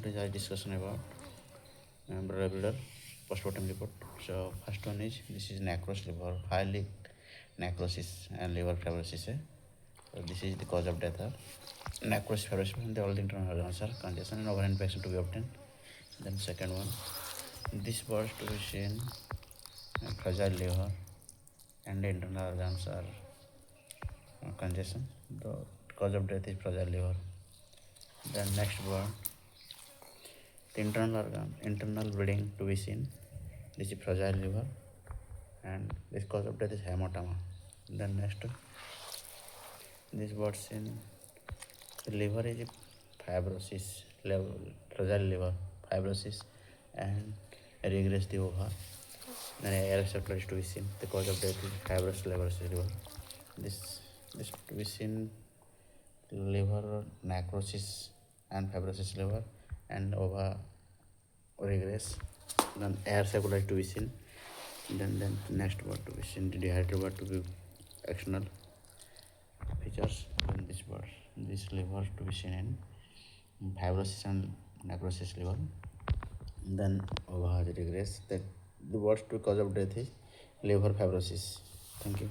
is our discussion about Broiler postmortem report. So first one is this is necrosis liver, highly necrosis and liver fibrosis. So this is the cause of death. Necrosis fibrosis and the all internal organs are congestion and overall infection to be obtained. Then second one, this was to be seen fragile liver and the internal organs are congestion. The cause of death is fragile liver. Then next one, the internal bleeding to be seen. This is fragile liver and this cause of death is hematoma. Then next, this word seen, the liver is fibrosis, fragile liver, fibrosis and regress the ova. Then air receptor is to be seen. The cause of death is fibrous liver. This to be seen liver necrosis and fibrosis liver and ova regress. Then air circulation to be seen. Then next word to be seen, the dehydrated word to be external features. Then this liver to be seen in fibrosis and necrosis liver. Then ova regress. That the worst cause of death is liver fibrosis. Thank you.